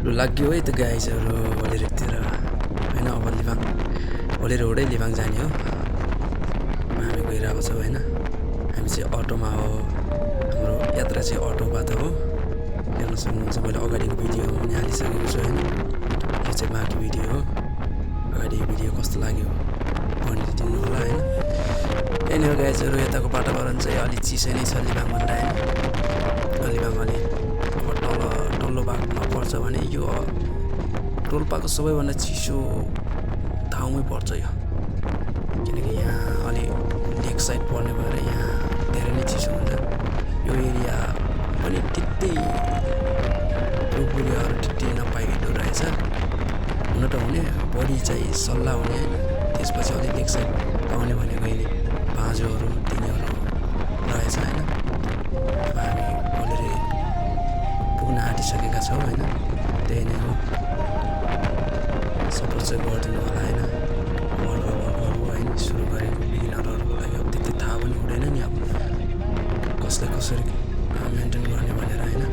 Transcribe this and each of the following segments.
लाग्यो है त गाइजहरू भोलितिर होइन। अब लिबाङ भोलि रोडै लिबाङ जाने हो। हामी गइरहेको छौँ होइन। हामी चाहिँ अटोमा हो। हाम्रो यात्रा चाहिँ अटोबाट हो। हेर्न सक्नुहुन्छ मैले अगाडिको भिडियो पनि हालिसकेको छु होइन। यो चाहिँ बाँकी भिडियो हो। अगाडि भिडियो कस्तो लाग्यो भनिदिनु होला होइन। यही नै हो गाइजहरू। यताको वातावरण चाहिँ अलिक चिसो नै छ लिबाङभन्दा होइन। लिबाङ अलि अब तल्लो भागमा पर्छ भने यो रोल्पाको सबैभन्दा चिसो ठाउँमै पर्छ यो। किनकि यहाँ अलि लेक साइड पर्ने भएर यहाँ धेरै नै चिसो हुन्छ। यो एरिया पनि त्यति रुखबिरुवाहरू त्यति नपाइदो रहेछ। हुन त हुने बढी चाहिँ सल्लाह हुने होइन। त्यसपछि अलिक लेक साइड पाउने भनेको अहिले बाँझोहरू तिनीहरू रहेछ होइन। अब हामी भोलि पुग्न आँटिसकेका छौँ होइन। त्यही नै हो। सपोर्ट चाहिँ गरिदिनु होला होइन। वर्गहरू होइन सुरु गरेको बिगिनरहरूको लागि अब त्यति थाहा पनि हुँदैन नि अब कसले कसरी मेन्टेन गर्ने भनेर होइन।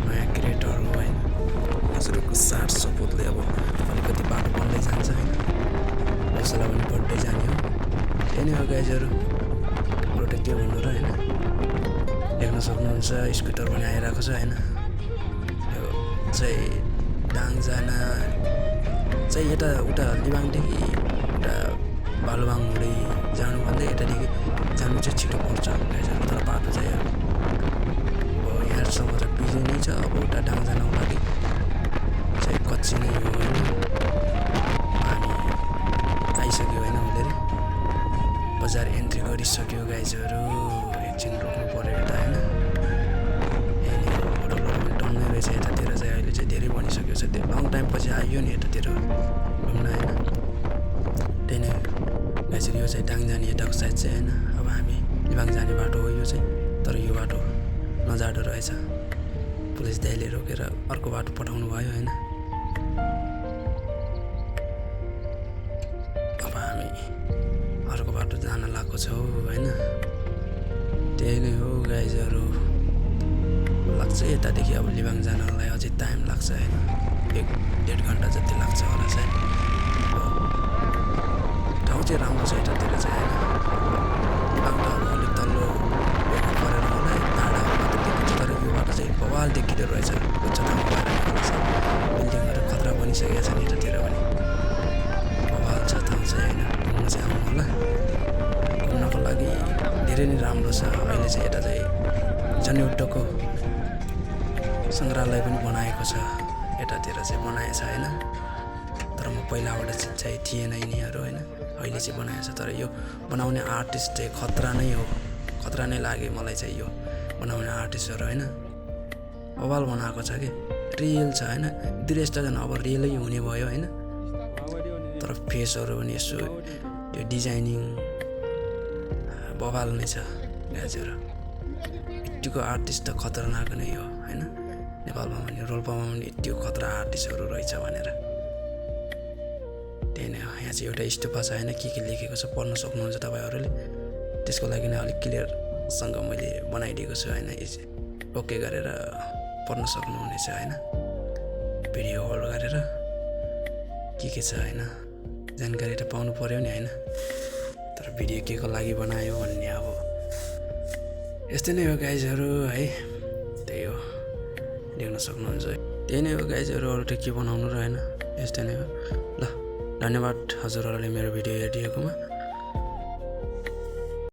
नयाँ क्रिएटरहरू होइन हजुरहरूको साथ सपोर्टले अब अलिकति बाटो बन्दै जान्छ होइन। हौसला पनि बढ्दै जाने हो। त्यही नै हो गाइजहरू। एउटा के भन्नु र होइन। देख्न सक्नुहुन्छ स्कुटर पनि आइरहेको छ होइन। यो चाहिँ दाङ जान चाहिँ यता उता लिबाङदेखि उता बालुवाङ हुँदै जानुभन्दा यतादेखि जानु चाहिँ छिटो पर्छ गाइजहरू। तर बाटो चाहिँ अब यहाँसम्म चाहिँ बिजी नै छ। अब उता दाङ जानको लागि चाहिँ कच्ची नै हो होइन। हामी आइसक्यो होइन। उसले बजार एन्ट्री गरिसक्यो गाइजहरू। एकछिन रोक्नु पऱ्यो यता होइन। होटलहरू पनि टन्नै रहेछ यतातिर चाहिँ। अहिले चाहिँ धेरै बनिसकेको छ। त्यो लङ टाइम पछि आइयो नि यतातिर घुम्न होइन। त्यही नै गाइजहरू। यो चाहिँ दाङ जाने यताको साइड चाहिँ होइन। अब हामी लिबाङ जाने बाटो हो यो चाहिँ। तर यो बाटो नजाडो रहेछ। पुलिस दाइले रोकेर अर्को बाटो पठाउनु भयो होइन। अब हामी अर्को बाटो जान लागेको छौँ होइन। त्यही नै हो गाइजहरू। लाग्छ यतादेखि अब लिबाङ जानलाई अझै टाइम लाग्छ होइन। 1-1.5 घन्टा जति लाग्छ होला चाहिँ। ठाउँ चाहिँ राम्रो छ यतातिर चाहिँ होइन। लिबाङ त अब अलिक तल्लो भेगमा परेर होला टाढाहरू मात्र देखिन्छ। तर यो बाटो चाहिँ बवाल देखिँदो रहेछ। उच्च ठाउँमा गएर बिल्डिङहरू खतरा बनिसकेका छन् यतातिर पनि। बवाल छ ठाउँ चाहिँ होइन। घुम्न चाहिँ आउनु होला। घुम्नको लागि धेरै नै राम्रो छ। अहिले चाहिँ यता चाहिँ जनिउद्धको सङ्ग्रहालय पनि बनाएको छ। यतातिर चाहिँ बनाएछ होइन। तर म पहिलाबाट चाहिँ थिएन यिनीहरू होइन। अहिले चाहिँ बनाएछ। तर यो बनाउने आर्टिस्ट चाहिँ खतरा नै हो। खतरा नै लाग्यो मलाई चाहिँ यो बनाउने आर्टिस्टहरू होइन। बवाल बनाएको छ कि रियल छ होइन। दृश्य झन् अब रियलै हुने भयो होइन। तर फेसहरू पनि यसो त्यो डिजाइनिङ बवाल नै छ गाइजहरू। यतिको आर्टिस्ट त खतरनाक नै हो होइन। नेपालमा पनि रोल्पामा पनि यतिको खतरा आर्टिस्टहरू रहेछ भनेर। त्यही नै हो। यहाँ चाहिँ एउटा स्टुपा छ होइन। के लेखेको छ पढ्न सक्नुहुन्छ तपाईँहरूले। त्यसको लागि नै अलिक क्लियरसँग मैले बनाइदिएको छु होइन। यो चाहिँ ओके गरेर पढ्न सक्नुहुनेछ होइन। भिडियो होल्ड गरेर के छ होइन। जानकारी त पाउनु पऱ्यो नि होइन। तर भिडियो के को लागि बनायो भन्ने अब यस्तै नै हो गाइजहरू है। त्यही हो देख्न सक्नुहुन्छ। त्यही नै हो गाइजहरू। अरू त के बनाउनु र होइन। यस्तै नै हो। ल धन्यवाद हजुरहरूले मेरो भिडियो हेरिदिएकोमा।